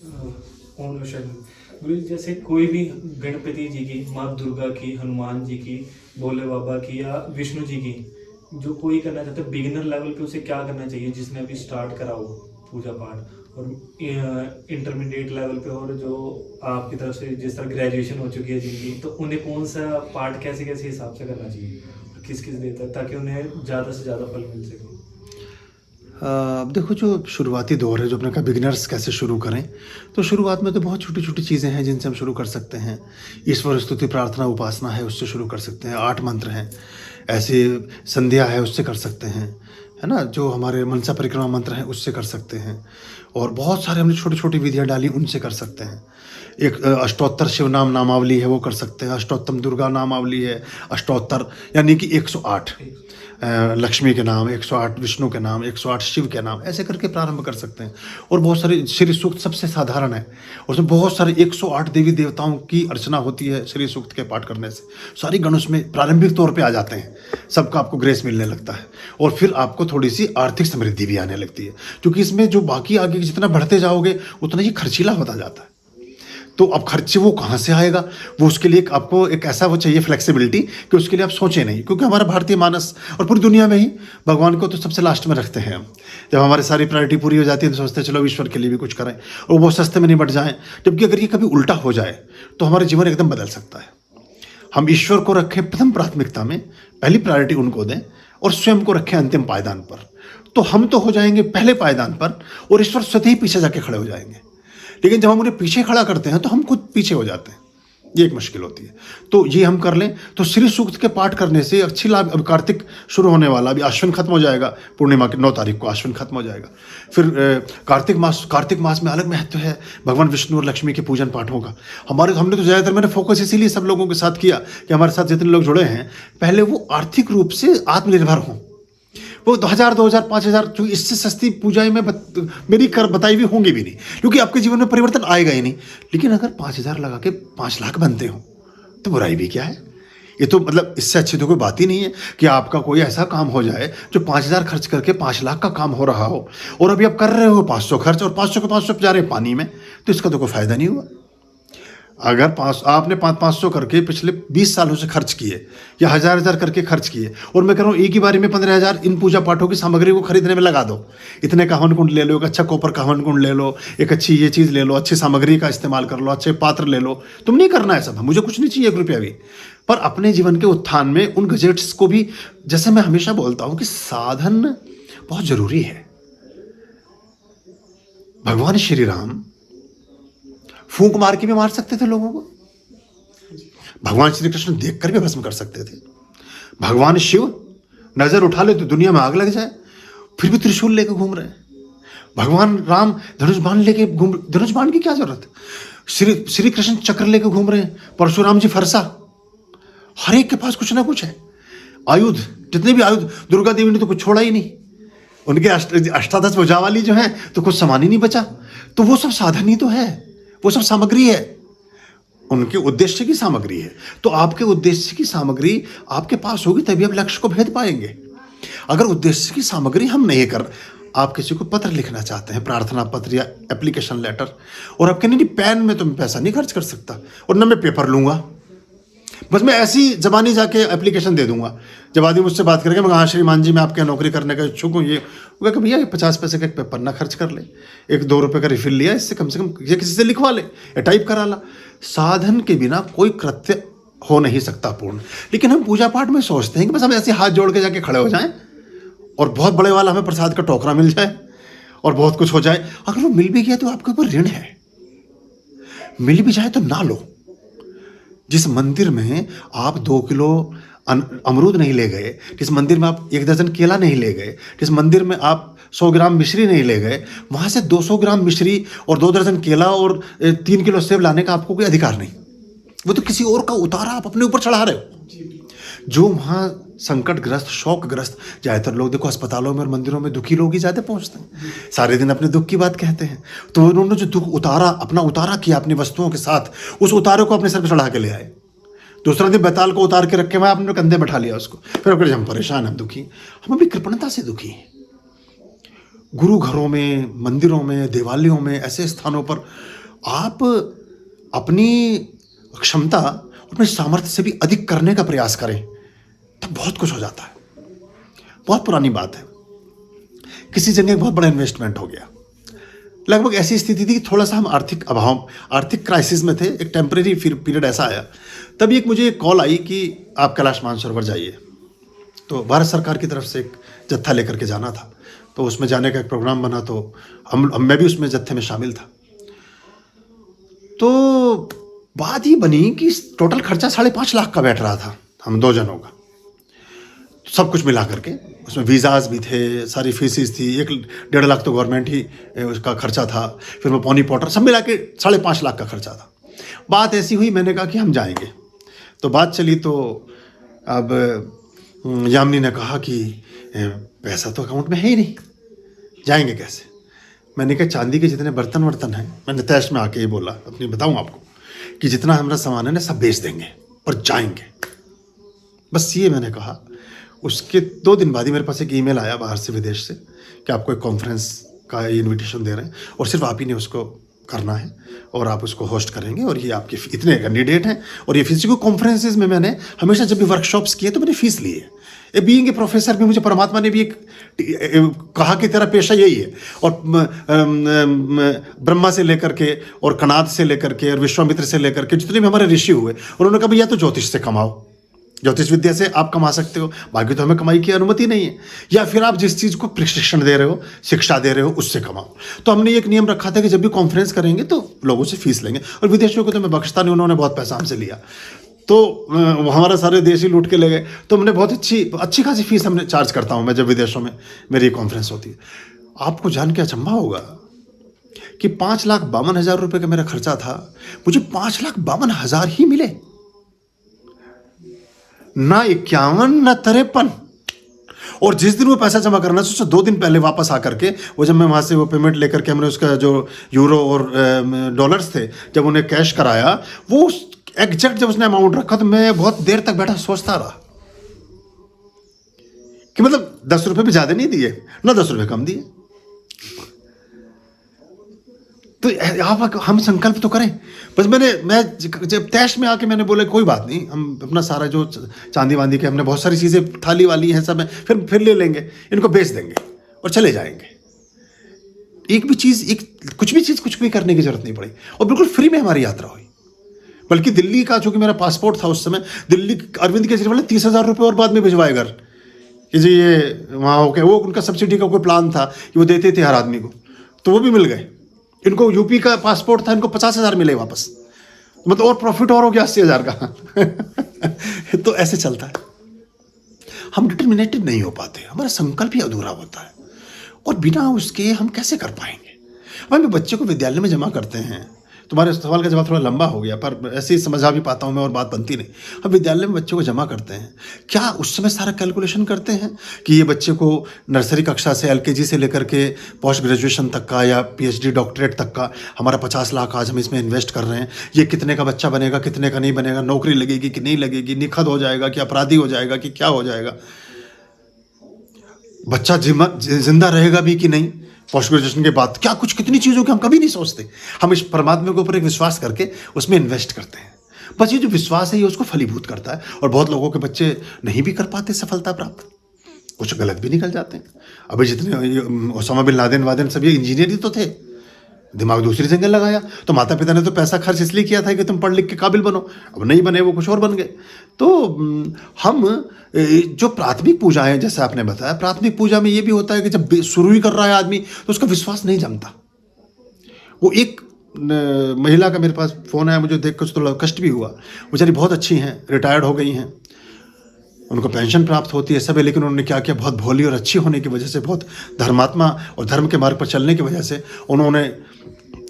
ओम नमः शिवाय। गुरु जी, जैसे कोई भी गणपति जी की, माँ दुर्गा की, हनुमान जी की, भोले बाबा की या विष्णु जी की, जो कोई करना चाहता है बिगिनर लेवल पे, उसे क्या करना चाहिए जिसने अभी स्टार्ट करा हो पूजा पाठ, और इंटरमीडिएट लेवल पे, और जो आपकी तरफ से जिस तरह ग्रेजुएशन हो चुकी है जिनकी, तो उन्हें कौन सा पाठ कैसे कैसे हिसाब से करना चाहिए और किस किस देता है, ताकि उन्हें ज़्यादा से ज़्यादा फल मिल सके। अब देखो, जो शुरुआती दौर है, जो अपने का बिगिनर्स कैसे शुरू करें, तो शुरुआत में तो बहुत छोटी छोटी चीज़ें हैं जिनसे हम शुरू कर सकते हैं। ईश्वर स्तुति प्रार्थना उपासना है, उससे शुरू कर सकते हैं। 8 मंत्र हैं, ऐसे संध्या है, उससे कर सकते हैं, है ना। जो हमारे मनसा परिक्रमा मंत्र हैं, उससे कर सकते हैं। और बहुत सारे हमने छोटी छोटी विधियाँ डाली, उनसे कर सकते हैं। एक अष्टोत्तर शिव नाम नामावली है, वो कर सकते हैं। अष्टोत्तम दुर्गा नामावली है, अष्टोत्तर यानी कि 108 लक्ष्मी के नाम, 108 विष्णु के नाम, 108 शिव के नाम, ऐसे करके प्रारंभ कर सकते हैं। और बहुत सारे श्री सूक्त सबसे साधारण है, उसमें बहुत सारे 108 देवी देवताओं की अर्चना होती है श्री सूक्त के पाठ करने से। सारी गण उसमें प्रारंभिक तौर पे आ जाते हैं, सबका आपको ग्रेस मिलने लगता है। और फिर आपको थोड़ी सी आर्थिक समृद्धि भी आने लगती है, क्योंकि इसमें जो बाकी आगे जितना बढ़ते जाओगे उतना ये खर्चीला होता जाता है। तो अब खर्चे वो कहाँ से आएगा, वो उसके लिए आपको एक ऐसा वो चाहिए फ्लेक्सिबिलिटी कि उसके लिए आप सोचें नहीं, क्योंकि हमारा भारतीय मानस और पूरी दुनिया में ही भगवान को तो सबसे लास्ट में रखते हैं हम। जब हमारी सारी प्रायोरिटी पूरी हो जाती है तो सोचते हैं चलो ईश्वर के लिए भी कुछ करें, और वो सस्ते में निपट जाएं। जबकि अगर ये कभी उल्टा हो जाए तो हमारा जीवन एकदम बदल सकता है। हम ईश्वर को रखें प्रथम प्राथमिकता में, पहली प्रायोरिटी उनको दें, और स्वयं को रखें अंतिम पायदान पर, तो हम तो हो जाएंगे पहले पायदान पर, और ईश्वर स्वतः ही पीछे जाके खड़े हो जाएंगे। लेकिन जब हम उन्हें पीछे खड़ा करते हैं तो हम खुद पीछे हो जाते हैं, ये एक मुश्किल होती है। तो ये हम कर लें तो श्री सूक्त के पाठ करने से अच्छी लाभ। अब कार्तिक शुरू होने वाला, अभी आश्विन खत्म हो जाएगा, पूर्णिमा की 9 तारीख को आश्विन खत्म हो जाएगा। फिर कार्तिक मास में अलग महत्व है भगवान विष्णु और लक्ष्मी के पूजन पाठों का। हमने तो ज़्यादातर, मैंने फोकस इसीलिए सब लोगों के साथ किया कि हमारे साथ जितने लोग जुड़े हैं, पहले वो आर्थिक रूप से आत्मनिर्भर हों। वो 1000 2000 5000 जो इससे सस्ती पूजाएं में मेरी कर बताई हुई होंगी भी नहीं, क्योंकि आपके जीवन में परिवर्तन आएगा ही नहीं। लेकिन अगर 5000 लगा के 5 लाख बनते हो तो बुराई भी क्या है। ये तो मतलब इससे अच्छी तो कोई बात ही नहीं है कि आपका कोई ऐसा काम हो जाए जो 5000 खर्च करके 5 लाख का काम हो रहा हो, और अभी आप कर रहे हो 500 खर्च, और 500 के 500 जा रहे हैं पानी में, तो इसका तो कोई फायदा नहीं हुआ। अगर आपने 500 करके पिछले 20 सालों से खर्च किए, या 1000 करके खर्च किए, और मैं कह रहा हूँ एक ही बारी में 15,000 इन पूजा पाठों की सामग्री को खरीदने में लगा दो। इतने का हवन कुंड ले लो, एक अच्छा कॉपर का हवन कुंड ले लो, एक अच्छी ये चीज़ ले लो, अच्छी सामग्री का इस्तेमाल कर लो, अच्छे पात्र ले लो। तुम नहीं करना है सब, मुझे कुछ नहीं चाहिए 1 रुपया भी। पर अपने जीवन के उत्थान में उन गजेट्स को भी, जैसे मैं हमेशा बोलता हूँ कि साधन बहुत जरूरी है। भगवान श्री राम फूंक मार के भी मार सकते थे लोगों को, भगवान श्री कृष्ण देखकर भी भस्म कर सकते थे। भगवान शिव नजर उठा ले तो दुनिया में आग लग जाए, फिर भी त्रिशूल लेके घूम रहे हैं। भगवान राम धनुष बाण लेके घूम, धनुष बाण की क्या जरूरत है। श्री कृष्ण चक्र लेके घूम रहे हैं, परशुराम जी फरसा। हर एक के पास कुछ ना कुछ है आयुध, जितने भी आयुध। दुर्गा देवी ने तो कुछ छोड़ा ही नहीं, उनके अष्टादश भुजा वाली जो है तो कुछ सामान ही नहीं बचा। तो वो सब साधन ही तो है, वो सब सामग्री है, उनके उद्देश्य की सामग्री है। तो आपके उद्देश्य की सामग्री आपके पास होगी तभी आप लक्ष्य को भेद पाएंगे। अगर उद्देश्य की सामग्री हम नहीं कर, आप किसी को पत्र लिखना चाहते हैं, प्रार्थना पत्र या एप्लीकेशन लेटर, और आप कहने नहीं पेन में तो मैं पैसा नहीं खर्च कर सकता, और न मैं पेपर लूंगा, बस मैं ऐसी जबानी जाके एप्लीकेशन दे दूंगा। जब आदमी मुझसे बात करेंगे, मैं हाँ श्रीमान जी मैं आपके यहाँ नौकरी करने का इच्छुक हूँ, ये वो कहा भैया 50 पैसे का एक पेपर ना खर्च कर ले, 1-2 रुपये का रिफिल लिया, इससे कम से कम ये किसी से लिखवा ले या टाइप करा ला। साधन के बिना कोई कृत्य हो नहीं सकता पूर्ण। लेकिन हम पूजा पाठ में सोचते हैं कि बस हम ऐसे हाथ जोड़ के जाके खड़े हो जाएं और बहुत बड़े वाला हमें प्रसाद का टोकरा मिल जाए और बहुत कुछ हो जाए। अगर वो मिल भी गया तो आपके ऊपर ऋण है, मिल भी जाए तो ना लो। जिस मंदिर में आप 2 किलो अमरूद नहीं ले गए, जिस मंदिर में आप 1 दर्जन केला नहीं ले गए, जिस मंदिर में आप 100 ग्राम मिश्री नहीं ले गए, वहां से 200 ग्राम मिश्री और 2 दर्जन केला और 3 किलो सेब लाने का आपको कोई अधिकार नहीं। वो तो किसी और का उतारा आप अपने ऊपर चढ़ा रहे हो। जो वहाँ संकटग्रस्त शोकग्रस्त, ज़्यादातर लोग देखो अस्पतालों में और मंदिरों में दुखी लोग ही ज़्यादा पहुँचते हैं, सारे दिन अपने दुख की बात कहते हैं। तो उन्होंने जो दुख उतारा, अपना उतारा किया अपनी वस्तुओं के साथ, उस उतारे को अपने सर पर चढ़ा के ले आए। दूसरा दिन बैताल को उतार के रखे, मैं अपने कंधे बैठा लिया उसको, फिर हम परेशान, हम दुखी, हम अभी कृपणता से दुखी हैं। गुरु घरों में, मंदिरों में, देवालयों में, ऐसे स्थानों पर आप अपनी क्षमता, अपने सामर्थ्य से भी अधिक करने का प्रयास करें, तब बहुत कुछ हो जाता है। बहुत पुरानी बात है, किसी जगह एक बहुत बड़ा इन्वेस्टमेंट हो गया। लगभग ऐसी स्थिति थी कि थोड़ा सा हम आर्थिक क्राइसिस में थे। एक टेम्परेरी पीरियड ऐसा आया, तभी एक मुझे कॉल आई कि आप कैलाश मानसरोवर जाइए। तो भारत सरकार की तरफ से एक जत्था लेकर के जाना था, तो उसमें जाने का एक प्रोग्राम बना, तो मैं भी उसमें जत्थे में शामिल था। तो बात ये बनी कि टोटल खर्चा 5.5 लाख का बैठ रहा था, हम 2 जनों का, सब कुछ मिला करके। उसमें वीज़ाज भी थे, सारी फीसिस थी, 1.5 लाख तो गवर्नमेंट ही उसका खर्चा था, फिर वो पॉनी पॉटर सब मिला के 5.5 लाख का खर्चा था। बात ऐसी हुई, मैंने कहा कि हम जाएंगे। तो बात चली, तो अब यामिनी ने कहा कि पैसा तो अकाउंट में है ही नहीं, जाएंगे कैसे। मैंने कहा चांदी के जितने बर्तन वर्तन हैं, मैंने तैश में आके ही बोला, अपनी बताऊँ आपको, कि जितना हमारा सामान है ना सब बेच देंगे और जाएंगे, बस ये मैंने कहा। उसके 2 दिन बाद ही मेरे पास एक ईमेल आया बाहर से, विदेश से, कि आपको एक कॉन्फ्रेंस का इनविटेशन दे रहे हैं और सिर्फ आप ही ने उसको करना है और आप उसको होस्ट करेंगे, और ये आपके इतने कैंडिडेट हैं। और ये फिजिकल कॉन्फ्रेंसेज में मैंने हमेशा जब भी वर्कशॉप्स किए तो मैंने फीस ली है। बीइंग ए प्रोफेसर भी मुझे परमात्मा ने भी एक कहा कि तेरा पेशा यही है। और ब्रह्मा से लेकर के और कनाद से लेकर के और विश्वामित्र से लेकर के जितने भी हमारे ऋषि हुए, उन्होंने कहा भैया तो ज्योतिष से कमाओ, ज्योतिष विद्या से आप कमा सकते हो, बाकी तो हमें कमाई की अनुमति नहीं है, या फिर आप जिस चीज़ को प्रशिक्षण दे रहे हो, शिक्षा दे रहे हो, उससे कमाओ। तो हमने एक नियम रखा था कि जब भी कॉन्फ्रेंस करेंगे तो लोगों से फीस लेंगे, और विदेशियों को तो मैं बख्शता नहीं, उन्होंने बहुत पैसा हमसे लिया, तो हमारा सारे देश ही लूट के ले गए। तो हमने बहुत अच्छी खासी फीस हमने चार्ज करता हूँ मैं जब विदेशों में मेरी कॉन्फ्रेंस होती है। आपको जान के अचंभा होगा कि 5,52,000 रुपये का मेरा खर्चा था, मुझे 5,52,000 ही मिले, ना 51 ना 53। और जिस दिन वो पैसा जमा करना उससे 2 दिन पहले वापस आकर के, वो जब मैं वहाँ से वो पेमेंट लेकर के हमने उसका जो यूरो और डॉलर्स थे, जब उन्हें कैश कराया, वो एग्जैक्ट जब उसने अमाउंट रखा, तो मैं बहुत देर तक बैठा सोचता रहा कि मतलब 10 रुपये भी ज़्यादा नहीं दिए ना 10 रुपये कम दिए। तो आप हम संकल्प तो करें। बस मैं जब तैश में आके मैंने बोला कोई बात नहीं, हम अपना सारा जो चांदी वांदी के हमने बहुत सारी चीज़ें थाली वाली हैं सब है, फिर ले लेंगे, इनको बेच देंगे और चले जाएंगे। कुछ भी करने की जरूरत नहीं पड़ी, और बिल्कुल फ्री में हमारी यात्रा हुई। बल्कि दिल्ली का चूंकि मेरा पासपोर्ट था उस समय, दिल्ली अरविंद केजरीवाल ने 30,000 रुपये और बाद में भिजवाए घर कि जी ये वहाँ हो गया। वो उनका सब्सिडी का कोई प्लान था कि वो देते थे हर आदमी को, तो वो भी मिल गए। इनको यूपी का पासपोर्ट था, इनको 50,000 मिले वापस, मतलब और प्रॉफिट और हो गया 80,000 का। तो ऐसे चलता है। हम डिटर्मिनेटेड नहीं हो पाते, हमारा संकल्प ही अधूरा होता है, और बिना उसके हम कैसे कर पाएंगे। हम बच्चे को विद्यालय में जमा करते हैं, तुम्हारे सवाल का जवाब थोड़ा लंबा हो गया, पर ऐसे ही समझा भी पाता हूँ मैं और बात बनती नहीं। हम विद्यालय में बच्चों को जमा करते हैं, क्या उस समय सारा कैलकुलेशन करते हैं कि ये बच्चे को नर्सरी कक्षा से LKG से लेकर के पोस्ट ग्रेजुएशन तक का या PhD डॉक्टरेट तक का हमारा 50 लाख आज हम इसमें इन्वेस्ट कर रहे हैं, ये कितने का बच्चा बनेगा, कितने का नहीं बनेगा, नौकरी लगेगी कि नहीं लगेगी, निखद हो जाएगा कि अपराधी हो जाएगा कि क्या हो जाएगा, बच्चा जिंदा रहेगा भी कि नहीं पोस्ट ग्रेजुएशन के बाद, क्या कुछ कितनी चीज़ों की हम कभी नहीं सोचते। हम इस परमात्मा के ऊपर एक विश्वास करके उसमें इन्वेस्ट करते हैं। बस ये जो विश्वास है ये उसको फलीभूत करता है, और बहुत लोगों के बच्चे नहीं भी कर पाते सफलता प्राप्त, कुछ गलत भी निकल जाते हैं। अभी जितने ओसामा बिन लादेन सब ये इंजीनियर ही तो थे, दिमाग दूसरी जगह लगाया, तो माता पिता ने तो पैसा खर्च इसलिए किया था कि तुम पढ़ लिख के काबिल बनो, अब नहीं बने, वो कुछ और बन गए। तो हम जो प्राथमिक पूजा है, जैसे आपने बताया, प्राथमिक पूजा में ये भी होता है कि जब शुरू ही कर रहा है आदमी तो उसका विश्वास नहीं जमता। वो एक महिला का मेरे पास फ़ोन आया, मुझे देख कर थोड़ा कष्ट भी हुआ। बेचारी बहुत अच्छी हैं, रिटायर्ड हो गई हैं, उनको पेंशन प्राप्त होती है सब है, लेकिन उन्होंने क्या किया, बहुत भोली और अच्छी होने की वजह से, बहुत धर्मात्मा और धर्म के मार्ग पर चलने की वजह से उन्होंने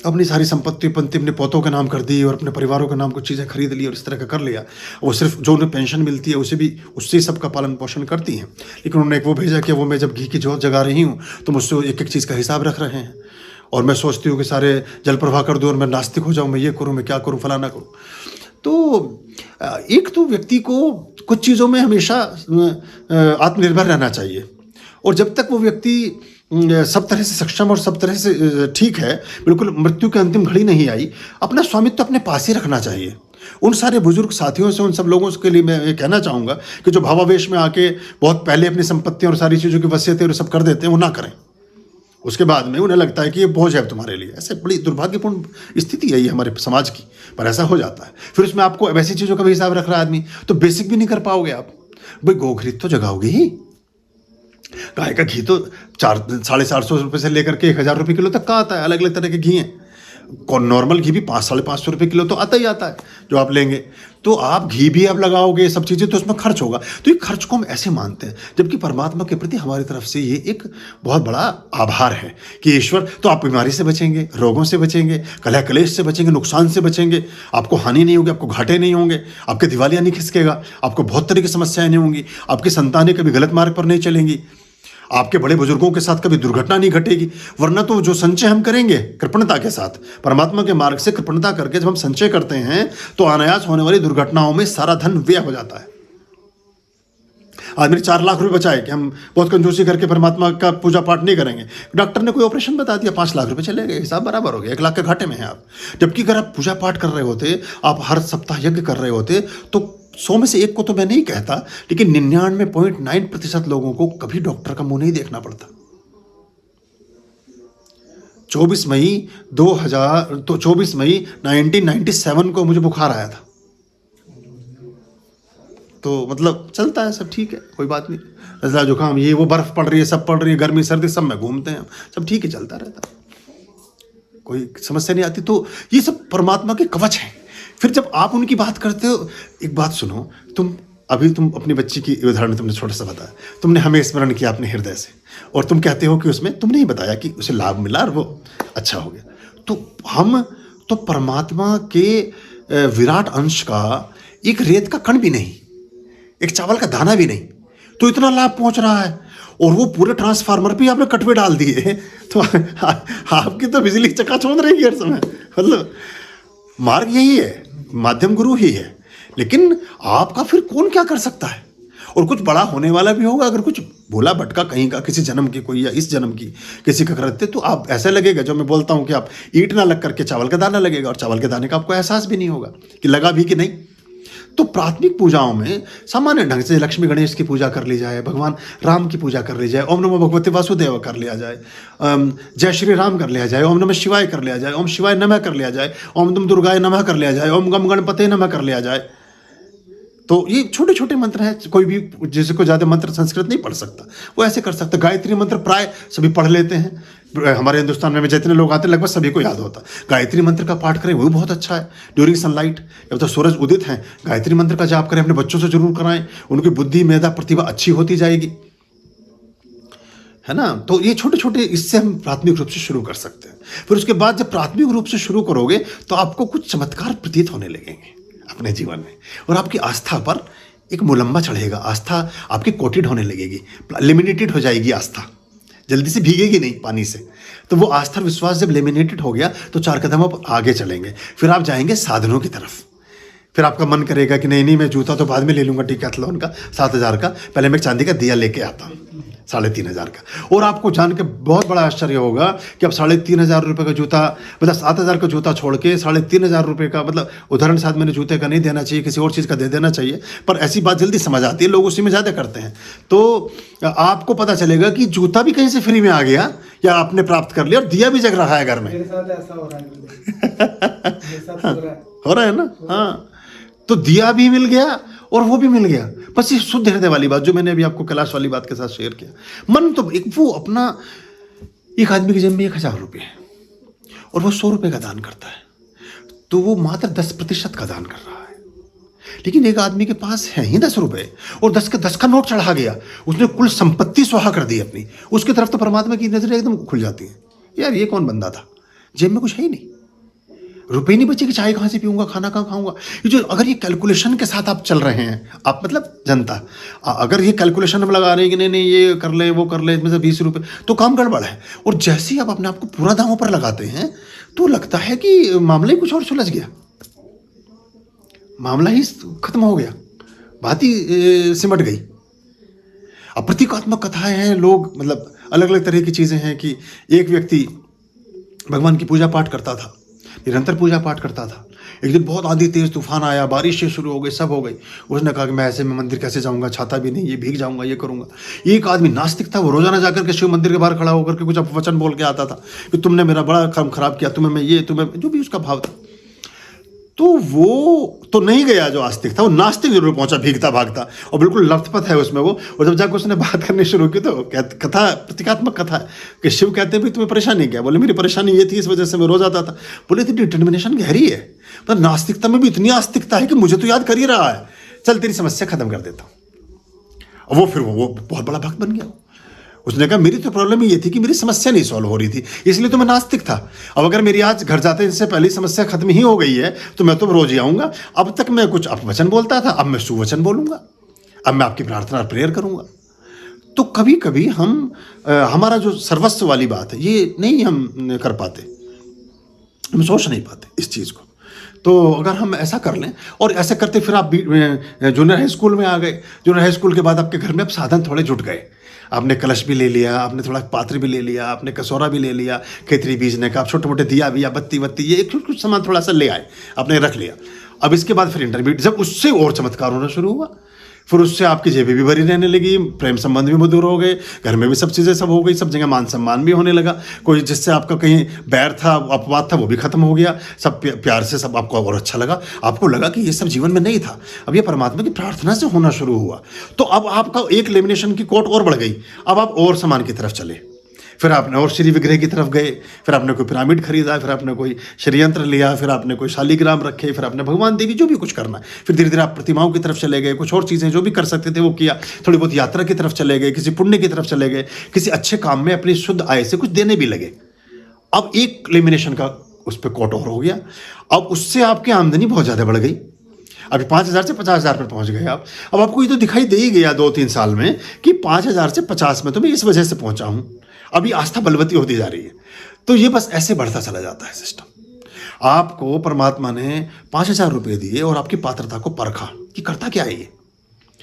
अपनी सारी संपत्ति अपने पोतों के नाम कर दी और अपने परिवारों के नाम कुछ चीज़ें खरीद ली और इस तरह का कर लिया। वो सिर्फ जो उन्हें पेंशन मिलती है उससे ही सबका पालन पोषण करती हैं। लेकिन उन्होंने एक वो भेजा कि वो मैं जब घी की जोत जगा रही हूँ तो मुझसे एक एक चीज़ का हिसाब रख रहे हैं, और मैं सोचती हूँ कि सारे जल प्रवाह कर दूँ और मैं नास्तिक हो जाऊँ, मैं ये करूँ, मैं क्या करूँ, फलाना करूँ। तो एक तो व्यक्ति को कुछ चीज़ों में हमेशा आत्मनिर्भर रहना चाहिए, और जब तक वो व्यक्ति सब तरह से सक्षम और सब तरह से ठीक है, बिल्कुल मृत्यु की अंतिम घड़ी नहीं आई, अपना स्वामित्व अपने पास ही रखना चाहिए। उन सारे बुजुर्ग साथियों से, उन सब लोगों के लिए मैं ये कहना चाहूँगा कि जो भावावेश में आके बहुत पहले अपनी संपत्तियाँ और सारी चीज़ों की वसीयतें और सब कर देते हैं, वो ना करें। उसके बाद में उन्हें लगता है कि ये बोझ है तुम्हारे लिए। ऐसे बड़ी दुर्भाग्यपूर्ण स्थिति है ये हमारे समाज की, पर ऐसा हो जाता है। फिर उसमें आपको वैसी चीज़ों का भी हिसाब रख रहा है आदमी, तो बेसिक भी नहीं कर पाओगे आप। भाई गौ खरीद तो जगाओगे ही, गाय का घी तो 450-450 से लेकर के 1000 रुपये किलो तक का आता है। अलग अलग तरह के घी हैं, नॉर्मल घी भी 500-550 रुपये किलो तो आता ही आता है जो आप लेंगे। तो आप घी भी आप लगाओगे, सब चीज़ें, तो उसमें खर्च होगा। तो ये खर्च को हम ऐसे मानते हैं, जबकि परमात्मा के प्रति हमारी तरफ से ये एक बहुत बड़ा आभार है कि ईश्वर, तो आप बीमारी से बचेंगे, रोगों से बचेंगे, कलह कलेश से बचेंगे, नुकसान से बचेंगे, आपको हानि नहीं होगी, आपको घाटे नहीं होंगे, आपके दिवालिया नहीं खिसकेगा, आपको बहुत तरह की समस्याएं नहीं होंगी, आपकी संतानें कभी गलत मार्ग पर नहीं चलेंगी, आपके बड़े बुजुर्गों के साथ कभी दुर्घटना नहीं घटेगी। वरना तो जो संचय हम करेंगे कृपणता के साथ, परमात्मा के मार्ग से कृपणता करके जब हम संचय करते हैं, तो अनायास होने वाली दुर्घटनाओं में सारा धन व्यय हो जाता है। आज मेरे 4 लाख रुपए बचाए कि हम बहुत कंजूसी करके परमात्मा का पूजा पाठ नहीं करेंगे। डॉक्टर ने कोई ऑपरेशन बता दिया, 5 लाख रुपए चले गए, हिसाब बराबर हो गया, 1 लाख के घाटे में हैं आप। जबकि अगर आप पूजा पाठ कर रहे होते, आप हर सप्ताह यज्ञ कर रहे होते, तो 100 में से 1 को तो मैं नहीं कहता, लेकिन 99.9% लोगों को कभी डॉक्टर का मुंह नहीं देखना पड़ता। 24 मई 1997 को मुझे बुखार आया था। तो मतलब चलता है, सब ठीक है, कोई बात नहीं। नज़ला जुकाम ये वो, बर्फ पड़ रही है, सब पड़ रही है, गर्मी सर्दी सब में घूमते हैं, सब ठीक है, चलता रहता है, कोई समस्या नहीं आती। तो ये सब परमात्मा के कवच हैं। फिर जब आप उनकी बात करते हो, एक बात सुनो, तुम अपनी बच्ची की उदाहरण तुमने छोटा सा बताया, तुमने हमें स्मरण किया अपने हृदय से, और तुम कहते हो कि उसमें तुमने ही बताया कि उसे लाभ मिला और वो अच्छा हो गया। तो हम तो परमात्मा के विराट अंश का एक रेत का कण भी नहीं, एक चावल का दाना भी नहीं, तो इतना लाभ पहुंच रहा है, और वो पूरे ट्रांसफार्मर पे आपने कटवे डाल दिए, तो आपकी तो बिजली चकाचौंध रहेगी हर समय। मतलब मार्ग यही है, माध्यम गुरु ही है, लेकिन आपका फिर कौन क्या कर सकता है। और कुछ बड़ा होने वाला भी होगा, अगर कुछ भोला भटका कहीं का किसी जन्म की कोई, या इस जन्म की किसी का करते, तो आप ऐसा लगेगा, जो मैं बोलता हूँ कि आप ईंट ना लग करके चावल का दाना लगेगा, और चावल के दाने का आपको एहसास भी नहीं होगा कि लगा भी कि नहीं। तो प्राथमिक पूजाओं में सामान्य ढंग से लक्ष्मी गणेश की पूजा कर ली जाए, भगवान राम की पूजा कर ली जाए, ओम नमो भगवते वासुदेव कर लिया जाए, जय श्री राम कर लिया जाए, ओम नमः शिवाय कर लिया जाए, ओम शिवाय नमः कर लिया जाए, ओम नम दुर्गाय नमः कर लिया जाए, ओम गम गणपते नमः कर लिया जाए। तो ये छोटे छोटे मंत्र हैं, कोई भी जैसे कोई ज़्यादा मंत्र संस्कृत नहीं पढ़ सकता, वो ऐसे कर सकता। गायत्री मंत्र प्राय सभी पढ़ लेते हैं, हमारे हिंदुस्तान में जितने लोग आते हैं लगभग सभी को याद होता। गायत्री मंत्र का पाठ करें, वो भी बहुत अच्छा है। ड्यूरिंग सनलाइट, जब तो सूरज उदित हैं, गायत्री मंत्र का जाप करें, अपने बच्चों से जरूर कराएं, उनकी बुद्धि मेधा प्रतिभा अच्छी होती जाएगी, है ना। तो ये छोटे छोटे, इससे हम प्राथमिक रूप से शुरू कर सकते हैं। फिर उसके बाद जब प्राथमिक रूप से शुरू करोगे, तो आपको कुछ चमत्कार प्रतीत होने लगेंगे अपने जीवन में, और आपकी आस्था पर एक मुलम्बा चढ़ेगा, आस्था आपकी कोटेड होने लगेगी, लेमिनेटेड हो जाएगी आस्था, जल्दी से भीगेगी नहीं पानी से। तो वो आस्था विश्वास जब लेमिनेटेड हो गया, तो 4 कदम आप आगे चलेंगे। फिर आप जाएंगे साधनों की तरफ। फिर आपका मन करेगा कि नहीं मैं जूता तो बाद में ले लूँगा, डिकैथलॉन का 7000 का, पहले मैं चांदी का दिया लेके आता हूँ 3500 का। और आपको जान के बहुत बड़ा आश्चर्य होगा कि अब 3500 रुपये का जूता, मतलब 7000 का जूता छोड़ के 3500 रुपये का, मतलब उदाहरण साथ मैंने जूते का नहीं देना चाहिए, किसी और चीज़ का दे देना चाहिए, पर ऐसी बात जल्दी समझ आती है, लोग उसी में ज़्यादा करते हैं। तो आपको पता चलेगा कि जूता भी कहीं से फ्री में आ गया, या आपने प्राप्त कर लिया, और दिया भी जग रहा है घर में। मेरे साथ ऐसा हो रहा है। हो रहा है ना। हाँ, तो दिया भी मिल गया और वो भी मिल गया। बस ये शुद्ध हृदय वाली बात जो मैंने अभी आपको कैलाश वाली बात के साथ शेयर किया। मन तो एक वो अपना, एक आदमी की जेब में 1000 रुपये है और वो 100 रुपये का दान करता है, तो वो मात्र 10% का दान कर रहा है। लेकिन एक आदमी के पास है ही 10 रुपये और 10 का नोट चढ़ा गया, उसने कुल संपत्ति स्वाहा कर दी अपनी, उसकी तरफ तो परमात्मा की नजरें एकदम खुल जाती हैं। यार ये कौन बंदा था, जेब में कुछ है ही नहीं, रुपये नहीं बचे कि चाय कहाँ से पीऊंगा, खाना कहाँ खाऊंगा। ये जो अगर ये कैलकुलेशन के साथ आप चल रहे हैं, आप मतलब जनता, अगर ये कैलकुलेशन हम लगा रहे हैं कि नहीं ये कर ले वो कर ले, इसमें से 20 रुपये, तो काम गड़बड़ है। और जैसे ही आप अपने आप को पूरा दांव पर लगाते हैं, तो लगता है कि मामला ही कुछ और सुलझ गया, मामला ही खत्म हो गया, बात ही सिमट गई। अब प्रतीकात्मक कथाएं हैं, लोग मतलब अलग अलग तरह की चीज़ें हैं कि एक व्यक्ति भगवान की पूजा पाठ करता था, निरंतर पूजा पाठ करता था। एक दिन बहुत आंधी तेज तूफान आया, बारिशें शुरू हो गई, सब हो गई। उसने कहा कि मैं ऐसे में मंदिर कैसे जाऊंगा, छाता भी नहीं, ये भीग जाऊंगा, ये करूंगा। एक आदमी नास्तिक था, वो रोजाना जाकर के शिव मंदिर के बाहर खड़ा होकर के कुछ अपवचन बोल के आता था कि तुमने मेरा बड़ा काम खराब किया, तुम्हें मैं ये, तुम्हें जो भी उसका भाव था। तो वो तो नहीं गया जो आस्तिक था, वो नास्तिक जरूर पहुंचा भीगता भागता, और बिल्कुल लथपथ है उसमें वो। और जब जाकर उसने बात करनी शुरू की तो कथा प्रतीकात्मक कथा है कि शिव कहते हैं भाई तुम्हें परेशानी क्या? बोले मेरी परेशानी ये थी, इस वजह से मैं रोज आता था। बोले इतनी डिटर्मिनेशन गहरी है, पर नास्तिकता में भी इतनी आस्तिकता है कि मुझे तो याद कर ही रहा है, चल तेरी समस्या खत्म कर देता हूँ। और वो फिर वो बहुत बड़ा भक्त बन गया। उसने कहा मेरी तो प्रॉब्लम ये थी कि मेरी समस्या नहीं सॉल्व हो रही थी, इसलिए तो मैं नास्तिक था। अब अगर मेरी आज घर जाते इससे पहले समस्या खत्म ही हो गई है तो मैं तो रोज ही आऊँगा। अब तक मैं कुछ अपवचन बोलता था, अब मैं सुवचन बोलूँगा, अब मैं आपकी प्रार्थना और प्रेयर करूँगा। तो कभी कभी हम हमारा जो सर्वस्व वाली बात है ये नहीं हम कर पाते, हम सोच नहीं पाते इस चीज़ को। तो अगर हम ऐसा कर लें और ऐसे करते फिर आप जूनियर हाई स्कूल में आ गए। जूनियर हाई स्कूल के बाद आपके घर में अब साधन थोड़े जुट गए। आपने कलश भी ले लिया, आपने थोड़ा पात्र भी ले लिया, आपने कसौरा भी ले लिया, खेतरी बीजने का, आप छोटे मोटे दिया भी या बत्ती बत्ती ये कुछ सामान थोड़ा सा ले आए, आपने रख लिया। अब इसके बाद फिर इंटरमीडिएट, जब उससे और चमत्कार होना शुरू हुआ, फिर उससे आपकी जेबें भी भरी रहने लगी, प्रेम संबंध भी मधुर हो गए, घर में भी सब चीज़ें सब हो गई, सब जगह मान सम्मान भी होने लगा। कोई जिससे आपका कहीं बैर था, अपवाद था, वो भी खत्म हो गया। सब प्यार से सब आपको और अच्छा लगा। आपको लगा कि ये सब जीवन में नहीं था, अब ये परमात्मा की प्रार्थना से होना शुरू हुआ। तो अब आपका एक लेमिनेशन की कोट और बढ़ गई। अब आप और सामान की तरफ चले, फिर आपने और श्री विग्रह की तरफ गए, फिर आपने कोई पिरामिड खरीदा, फिर आपने कोई षड्यंत्र लिया, फिर आपने कोई शालिग्राम रखे, फिर आपने भगवान देवी जो भी कुछ करना है, फिर धीरे धीरे आप प्रतिमाओं की तरफ चले गए, कुछ और चीज़ें जो भी कर सकते थे वो किया, थोड़ी बहुत यात्रा की तरफ चले गए, किसी पुण्य की तरफ चले गए, किसी अच्छे काम में अपनी शुद्ध आय से कुछ देने भी लगे। अब एक लेमिनेशन का उस पर कोट और हो गया। अब उससे आपकी आमदनी बहुत ज़्यादा बढ़ गई। अभी 5,000 से 50,000 पर पहुंच गए आप। अब आपको ये तो दिखाई दे ही गया 2-3 साल में कि 5,000 से 50 में तो मैं इस वजह से पहुंचा हूं। अभी आस्था बलवती होती जा रही है। तो ये बस ऐसे बढ़ता चला जाता है सिस्टम। आपको परमात्मा ने 5,000 रुपये दिए और आपकी पात्रता को परखा कि करता क्या है ये।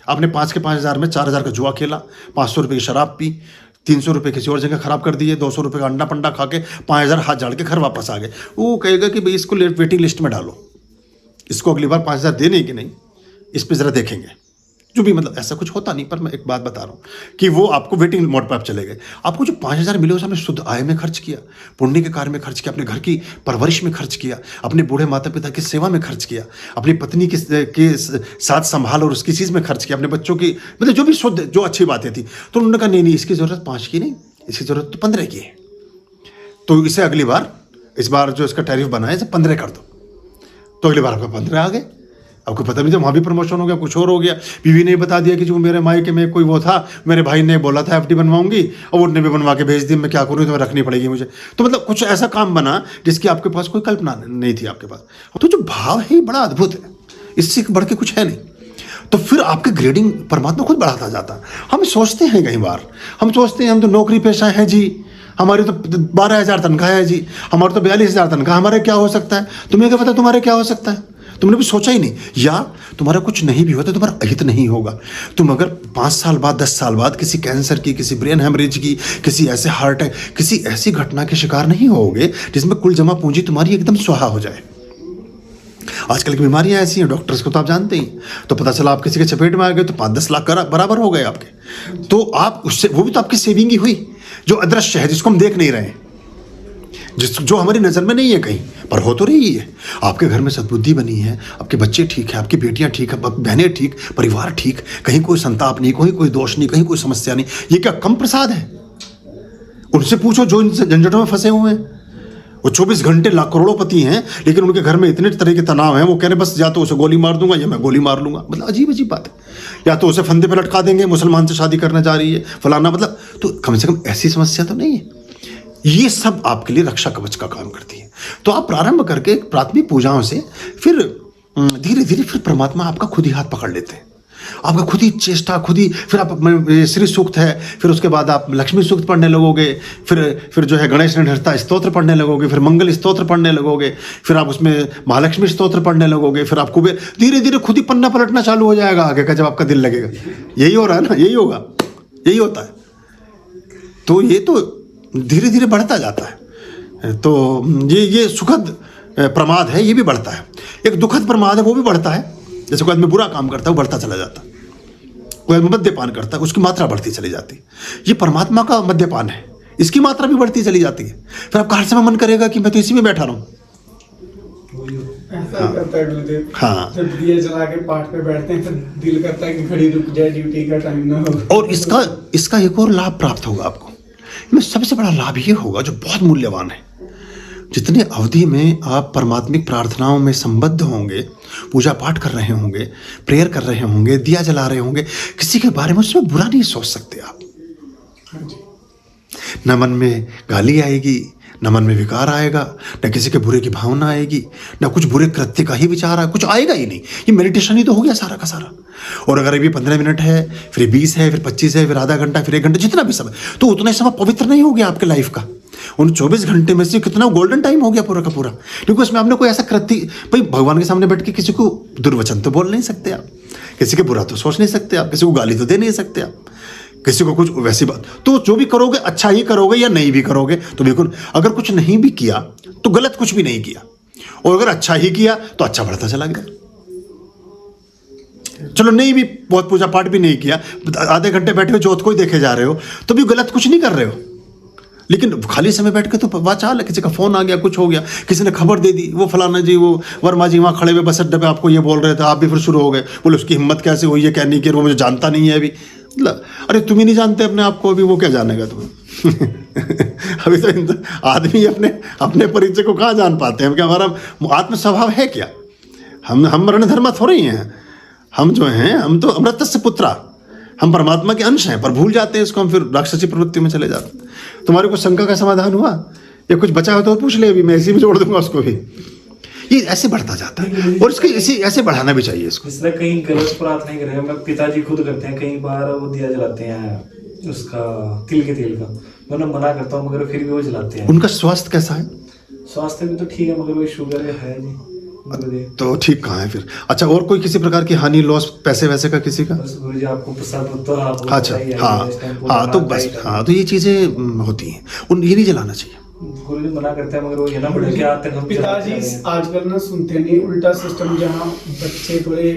आपने 5 के 5,000 में 4,000 का जुआ खेला, 500 रुपये की शराब पी, 300 रुपये किसी और जगह खराब कर दिए, 200 रुपये का अंडा पंडा खा के 5,000 हाथ झाड़ के घर वापस आ गए। वो कहेगा कि भाई इसको वेटिंग लिस्ट में डालो, इसको अगली बार 5,000 देने की नहीं, इस पर ज़रा देखेंगे। जो भी मतलब ऐसा कुछ होता नहीं, पर मैं एक बात बता रहा हूँ कि वो आपको वेटिंग मोड पर आप चले गए। आपको जो 5,000 मिले उसे आपने शुद्ध आय में खर्च किया, पुण्य के कार्य में खर्च किया, अपने घर की परवरिश में खर्च किया, अपने बूढ़े माता पिता की सेवा में खर्च किया, अपनी पत्नी के साथ संभाल और उसकी चीज़ में खर्च किया, अपने बच्चों की मतलब जो भी शुद्ध जो अच्छी बातें थी। तो उन्होंने कहा नहीं इसकी ज़रूरत 5 की नहीं, इसकी ज़रूरत तो 15 की है, तो इसे अगली बार इस बार जो इसका टैरिफ बना है इसे 15 कर दो। तो अगली बार आपका 15 आ गए। आपको पता नहीं था, वहाँ भी प्रमोशन हो गया, कुछ और हो गया। बीवी ने बता दिया कि जो मेरे मायके में कोई वो था, मेरे भाई ने बोला था एफडी बनवाऊंगी और उन्होंने भी बनवा के भेज दी, मैं क्या करूँ, तो रखनी पड़ेगी मुझे। तो मतलब कुछ ऐसा काम बना जिसकी आपके पास कोई कल्पना नहीं थी आपके पास। तो जो भाव है बड़ा अद्भुत है, इससे बढ़ के कुछ है नहीं। तो फिर आपके ग्रेडिंग परमात्मा खुद बढ़ाता जाता है। हम सोचते हैं कई बार, हम सोचते हैं हम तो नौकरी पेशा है जी, हमारी तो 12,000 तनख्वाह है जी, हमारी तो 42,000 तनख्वाह, हमारे क्या हो सकता है। तुम्हें क्या पता तुम्हारे क्या हो सकता है, तुमने भी सोचा ही नहीं। या तुम्हारा कुछ नहीं भी होता, तुम्हारा अहित नहीं होगा। तुम अगर 5 साल बाद 10 साल बाद किसी कैंसर की, किसी ब्रेन हेमरेज की, किसी ऐसे हार्ट अटैक, किसी ऐसी घटना के शिकार नहीं होगे जिसमें कुल जमा पूंजी तुम्हारी एकदम स्वाहा हो जाए। आजकल की बीमारियां ऐसी हैं, डॉक्टर्स को तो आप जानते ही। तो पता चला आप किसी के चपेट में आ गए तो 5-10 लाख बराबर हो गए आपके। तो आप उससे, वो भी तो आपकी सेविंग ही हुई जो अदृश्य है, जिसको हम देख नहीं रहे, जो हमारी नज़र में नहीं है कहीं पर हो तो रही है। आपके घर में सद्बुद्धि बनी है, आपके बच्चे ठीक है, आपकी बेटियां ठीक है, बहनें ठीक, परिवार ठीक, कहीं कोई संताप नहीं, कोई दोष नहीं, कहीं कोई समस्या नहीं। ये क्या कम प्रसाद है? उनसे पूछो जो इन झंझटों में फंसे हुए हैं। वो 24 घंटे लाख करोड़ोंपति हैं, लेकिन उनके घर में इतने तरह के तनाव हैं, वो कह रहे बस या तो उसे गोली मार दूंगा या मैं गोली मार लूंगा। मतलब अजीब अजीब बात है। या तो उसे फंदे पे लटका देंगे, मुसलमान से शादी करने जा रही है फलाना, मतलब तो कम से कम ऐसी समस्या तो नहीं है। ये सब आपके लिए रक्षा कवच का काम करती है। तो आप प्रारंभ करके प्राथमिक पूजाओं से फिर धीरे धीरे फिर परमात्मा आपका खुद ही हाथ पकड़ लेते हैं, आपका खुद ही चेष्टा, खुद ही फिर आप श्री सूक्त है, फिर उसके बाद आप लक्ष्मी सूक्त पढ़ने लगोगे, फिर जो है गणेश निधरता स्तोत्र पढ़ने लगोगे, फिर मंगल स्तोत्र पढ़ने लगोगे, फिर आप उसमें महालक्ष्मी स्तोत्र पढ़ने लगोगे, फिर आप कुबेर, धीरे धीरे खुद ही पन्ना पलटना चालू हो जाएगा आगे का, जब आपका दिल लगेगा। यही हो रहा है ना, यही होगा, यही होता है। तो ये तो धीरे धीरे बढ़ता जाता है। तो ये सुखद प्रमाद है, ये भी बढ़ता है। एक दुखद प्रमाद है, वो भी बढ़ता है। जैसे कोई आदमी बुरा काम करता है, वो बढ़ता चला जाता है। कोई आदमी मद्यपान करता है, उसकी मात्रा बढ़ती चली जाती है। ये परमात्मा का मद्यपान है, इसकी मात्रा भी बढ़ती चली जाती है। फिर आपका हर समय मन करेगा कि मैं तो इसी में बैठा रहूं। ऐसा करता है गुरुदेव। हाँ। जब दिए जला के पाठ पे बैठते हैं तो दिल करता है कि घड़ी रुक जाए, ड्यूटी का टाइम ना हो। और इसका एक और लाभ प्राप्त होगा आपको। इसमें सबसे बड़ा लाभ ये होगा जो बहुत मूल्यवान है। जितने अवधि में आप परमात्मिक प्रार्थनाओं में संबद्ध होंगे, पूजा पाठ कर रहे होंगे, प्रेयर कर रहे होंगे, दिया जला रहे होंगे, किसी के बारे में उसमें बुरा नहीं सोच सकते आप। हाँ जी। न मन में गाली आएगी, न मन में विकार आएगा, न किसी के बुरे की भावना आएगी, न कुछ बुरे कृत्य का ही विचार कुछ आएगा ही नहीं। ये मेडिटेशन ही तो हो गया सारा का सारा। और अगर अभी 15 मिनट है, फिर 20 है, फिर 25 है, फिर आधा घंटा, फिर 1 घंटा, जितना भी समय, तो उतना समय पवित्र नहीं हो गया आपके लाइफ का। उन 24 घंटे में से कितना गोल्डन टाइम हो गया पूरा का पूरा। क्योंकि उसमें आपने कोई ऐसा कृत्य, भाई भगवान के सामने बैठ के किसी को दुर्वचन तो बोल नहीं सकते आप, किसी के बुरा तो सोच नहीं सकते आप, किसी को गाली तो दे नहीं सकते आप, किसी को कुछ वैसी बात। तो जो भी करोगे अच्छा ही करोगे या नहीं भी करोगे तो बिल्कुल। अगर कुछ नहीं भी किया तो गलत कुछ भी नहीं किया, और अगर अच्छा ही किया तो अच्छा बढ़ता चला गया। चलो नहीं भी बहुत पूजा पाठ भी नहीं किया, आधे घंटे बैठे हो जोत को ही देखे जा रहे हो, तो भी गलत कुछ नहीं कर रहे हो। लेकिन खाली समय बैठ के तो वाचाल है, किसी का फोन आ गया, कुछ हो गया, किसी ने खबर दे दी, वो फलाना जी, वो वर्मा जी वहाँ खड़े हुए बस अड्डे पे आपको ये बोल रहे थे, आप भी फिर शुरू हो गए। बोले उसकी हिम्मत कैसे हुई है कहने की, वो मुझे जानता नहीं है अभी। मतलब अरे तुम ही नहीं जानते अपने आप को, अभी वो क्या जानेगा तुम्हें। अभी तो आदमी अपने परिचय को कहाँ जान पाते हैं। क्या हमारा आत्म स्वभाव है क्या? हम मरण धर्मा थोड़े ही हैं। हम जो हैं, हम तो अमृतस्य पुत्रा, हम परमात्मा के अंश हैं, पर भूल जाते हैं इसको, हम फिर राक्षसी प्रवृत्ति में चले जाते हैं। तुम्हारे को शंका का समाधान हुआ या कुछ बचा हो तो पूछ ले, अभी मैं इसी में जोड़ दूंगा उसको भी। ये ऐसे बढ़ता जाता है, और इसके इसी ऐसे बढ़ाना भी चाहिए इसको। इसलिए कहीं गलत प्रार्थना नहीं करें। मैं पिताजी खुद करते हैं, कई बार वो दिया जलाते हैं उसका तिल के तेल का, मैं मना करता हूँ मगर फिर भी वो जलाते हैं। उनका स्वास्थ्य कैसा है? स्वास्थ्य में तो ठीक है, मगर वो शुगर है जी। तो ठीक कहाँ है फिर? अच्छा, और कोई किसी प्रकार की हानि, लॉस, पैसे वैसे का किसी का? बस गुरुजी आपको पसंद हो तो आप अच्छा, हाँ तो बस, हाँ तो ये चीजें होती हैं, उन ये नहीं जलाना चाहिए। गुरुजी मना करते हैं, मगर वो ये ना बढ़े कि आज तक हम पिताजी आजकल ना सुनते नहीं, उल्टा सिस्टम। जहाँ बच्चे थोड़े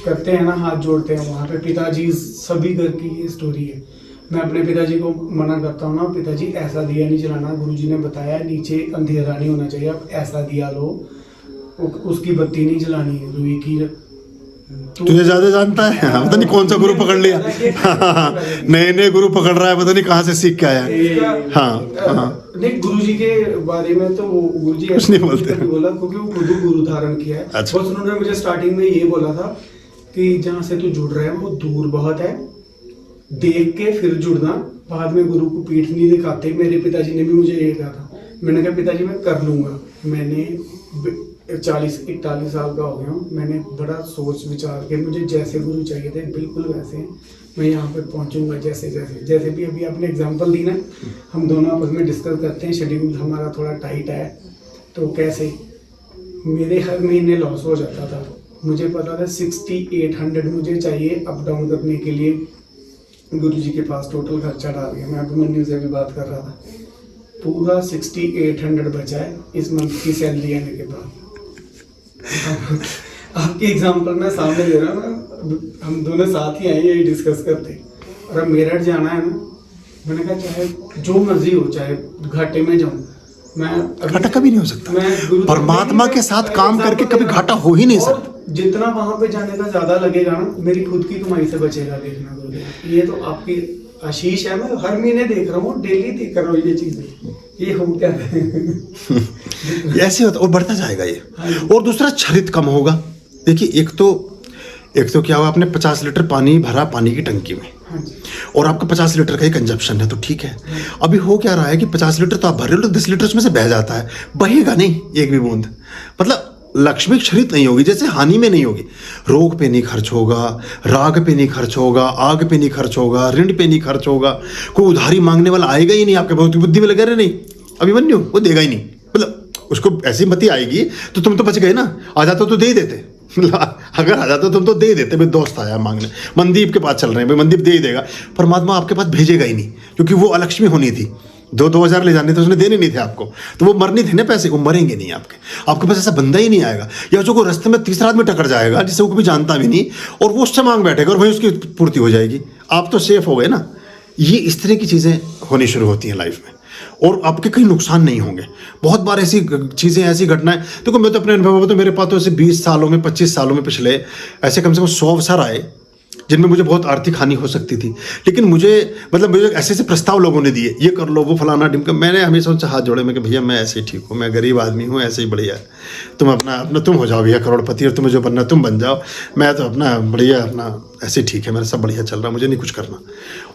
करते हैं ना, हाथ जोड़ते हैं, वहाँ पे पिताजी सभी घर की ये स्टोरी है। मैं अपने पिताजी को मना करता हूँ ना, पिताजी ऐसा दिया नहीं जलाना, गुरुजी ने बताया नीचे अंधेरा नहीं होना चाहिए, आप ऐसा दिया लो, उसकी बत्ती नहीं जलानी है रुई की। तुझे ज्यादा जानता है, पता नहीं कौन सा गुरु पकड़ लिया। नए नए गुरु पकड़ रहा है, पता नहीं कहाँ से सीख के आया। हाँ, नहीं, गुरुजी के बारे में तो गुरुजी कुछ नहीं बोलते, बोला, क्योंकि वो खुद गुरु धारण किया है। अच्छा। बस उन्होंने मुझे स्टार्टिंग में ये बोला था कि जहाँ से तू जुड़ रहा है वो दूर बहुत है, देख के फिर जुड़ना, बाद में गुरु को पीठ नहीं दिखाते। मेरे पिताजी ने भी मुझे ये कहा था। मैंने कहा पिताजी मैं कर लूंगा। मैंने 40-41 साल का हो गया हूँ, मैंने बड़ा सोच विचार के, मुझे जैसे गुरु चाहिए थे बिल्कुल वैसे मैं यहाँ पे पहुँचूंगा। जैसे भी अभी आपने एग्जांपल दी ना, हम दोनों आपस में डिस्कस करते हैं, शेड्यूल हमारा थोड़ा टाइट है, तो कैसे मेरे हर महीने लॉस हो जाता था। मुझे पता था 6800 मुझे चाहिए अप डाउन करने के लिए। गुरुजी के पास टोटल खर्चा डाल गया, मैं अभिमन्यु से भी बात कर रहा था, पूरा 6800 बचा है इस मंथ की सैलरी आने के बाद। आपके एग्जांपल मैं सामने दे रहा हूँ, हम दोनों साथ ही आए यही डिस्कस करते। और अब मेरठ जाना है ना, मैंने कहा चाहे जो मर्जी हो, चाहे घाटे में जाऊं, मैं घाटा कभी नहीं हो सकता। परमात्मा के साथ काम करके कभी घाटा हो ही नहीं सकता। जितना वहां पे जाने का ज्यादा लगेगा ना, मेरी खुद की कमाई से बचेगा। देखना गुरुदेव, ये तो आपकी आशीष है। मैं हर महीने देख रहा हूँ, डेली देख रहा हूँ ये चीजें, ये हम क्या ऐसे होता और बढ़ता जाएगा ये। और दूसरा छरित कम होगा। देखिए एक तो क्या हुआ, आपने 50 लीटर पानी भरा पानी की टंकी में, और आपका 50 लीटर का ही कंजप्शन है, तो ठीक है। अभी हो क्या रहा है कि 50 लीटर तो आप भर रहे हो, 10 लीटर उसमें से बह जाता है, बहेगा नहीं एक भी बूंद। मतलब लक्ष्मी क्षरित नहीं होगी, जैसे हानि में नहीं होगी। रोग पे नहीं खर्च होगा, राग पे नहीं खर्च होगा, आग पे नहीं खर्च होगा, ऋण पे नहीं खर्च होगा, कोई उधारी मांगने वाला आएगा ही नहीं आपके बहुत बुद्धि में लगे रहे नहीं अभिमन्यु, वो देगा ही नहीं। मतलब उसको ऐसी मति आएगी तो तुम तो बच गए ना, आ जाते तो दे ही देते। अगर आ जाते तुम तो दे देते, भाई दोस्त आया मांगने, मनदीप के पास चल रहे हैं, भाई मनदीप दे ही देगा। परमात्मा आपके पास भेजेगा ही नहीं, क्योंकि वो अलक्ष्मी होनी थी, 2,000 ले जाने थे, उसने देने नहीं थे आपको, तो वो मरनी थे ना पैसे, वो मरेंगे नहीं आपके पास ऐसा बंदा ही नहीं आएगा। या जो कोई रास्ते में तीसरा आदमी टकर जाएगा जिसे वो कभी जानता भी नहीं, और वो उससे मांग बैठेगा और वहीं उसकी पूर्ति हो जाएगी, आप तो सेफ हो गए ना। ये इस तरह की चीज़ें होनी शुरू होती हैं लाइफ में, और आपके कहीं नुकसान नहीं होंगे। बहुत बार ऐसी चीज़ें, ऐसी घटनाएं, देखो मैं तो अपने अनुभव में, तो मेरे पास तो ऐसे 20 सालों में, 25 सालों में पिछले ऐसे कम से कम 100 अवसर आए जिनमें मुझे बहुत आर्थिक हानि हो सकती थी, लेकिन मुझे ऐसे ऐसे प्रस्ताव लोगों ने दिए, ये कर लो, वो फलाना ढिमका, मैंने हमेशा उनसे हाथ जोड़े, मैं कि भैया मैं ऐसे ही ठीक हूँ, मैं गरीब आदमी हूँ, ऐसे ही बढ़िया, तुम अपना तुम हो जाओ भैया करोड़पति, और तुम्हें जो बनना तुम बन जाओ, मैं तो अपना बढ़िया, अपना ऐसे ही ठीक है, मेरा सब बढ़िया चल रहा, मुझे नहीं कुछ करना।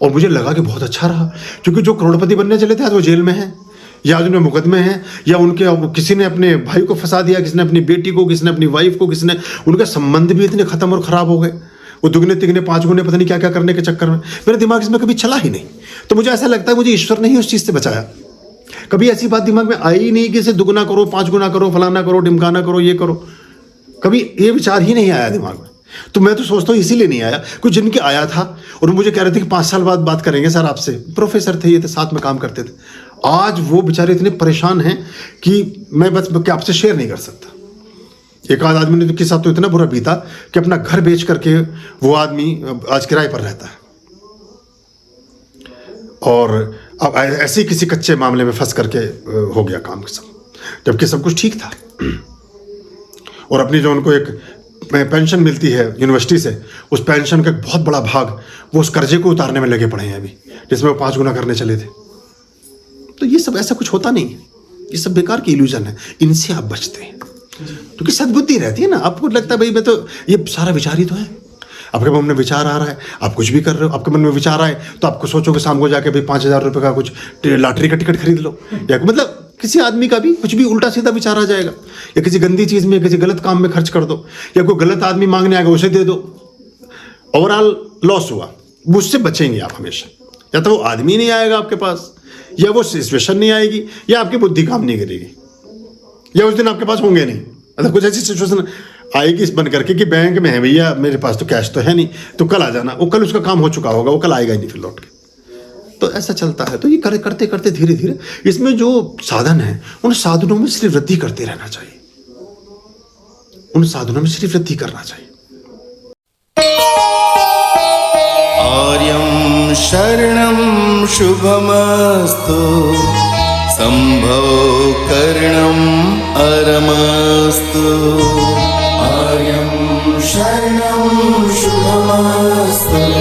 और मुझे लगा कि बहुत अच्छा रहा, क्योंकि जो करोड़पति बनने चले थे आज वो जेल में हैं, या उनमें मुकदमे हैं, या उनके किसी ने अपने भाई को फंसा दिया, किसी ने अपनी बेटी को, किसी ने अपनी वाइफ को, किसी ने, उनके संबंध भी इतने खत्म और ख़राब हो गए, वो दुगने तिगने 5 गुने पता नहीं क्या क्या करने के चक्कर में। मेरा दिमाग इसमें कभी चला ही नहीं। तो मुझे ऐसा लगता है मुझे ईश्वर ने ही उस चीज़ से बचाया। कभी ऐसी बात दिमाग में आई ही नहीं कि इसे दुगना करो, 5 गुना करो, फलाना करो, ढिमकाना करो, ये करो, कभी ये विचार ही नहीं आया दिमाग में। तो मैं तो सोचता हूँ इसीलिए नहीं आया, कुछ जिनके आया था और मुझे कह रहे थे कि 5 साल बाद बात करेंगे सर आपसे, प्रोफेसर थे, ये थे, साथ में काम करते थे, आज वो बेचारे इतने परेशान हैं कि मैं बस आपसे शेयर नहीं कर सकता। एक आध आदमी ने के साथ तो इतना बुरा बीता कि अपना घर बेच करके वो आदमी आज किराए पर रहता है, और अब ऐसे ही किसी कच्चे मामले में फंस करके हो गया काम सब, जबकि सब कुछ ठीक था। और अपनी जो उनको एक पेंशन मिलती है यूनिवर्सिटी से, उस पेंशन का एक बहुत बड़ा भाग वो उस कर्जे को उतारने में लगे पड़े हैं अभी, जिसमें वो 5 गुना करने चले थे। तो ये सब ऐसा कुछ होता नहीं है, ये सब बेकार की इल्यूजन है, इनसे आप बचते हैं, क्योंकि सद्बुद्धि रहती है ना। आपको लगता है भाई मैं तो, ये सारा विचार ही तो है, आपके मन में विचार आ रहा है, आप कुछ भी कर रहे हो, आपके मन में विचार आए तो आपको सोचो कि शाम को जाके भाई 5,000 रुपये का कुछ लॉटरी का टिकट खरीद लो, या मतलब किसी आदमी का भी कुछ भी उल्टा सीधा विचार आ जाएगा, या किसी गंदी चीज़ में, किसी गलत काम में खर्च कर दो, या कोई गलत आदमी मांगने आएगा उसे दे दो, ओवरऑल लॉस हुआ। उससे बचेंगे आप हमेशा, या तो वो आदमी नहीं आएगा आपके पास, या वो सिचुएशन नहीं आएगी, या आपकी बुद्धि काम नहीं करेगी, या उस दिन आपके पास होंगे नहीं। मतलब कुछ ऐसी सिचुएशन आएगी इस बन करके कि बैंक में है भैया, मेरे पास तो कैश तो है नहीं, तो कल आ जाना, वो कल उसका काम हो चुका होगा, वो कल आएगा ही नहीं फिर लौट के। तो ऐसा चलता है। तो ये करते करते धीरे धीरे इसमें जो साधन है उन साधनों में सिर्फ वृद्धि करते रहना चाहिए, उन साधनों में सिर्फ वृद्धि करना चाहिए। आर्यं शरणं शुभमस्तु, संभव करणं अरमस्तु। आर्यं शरणं शुभमस्तु,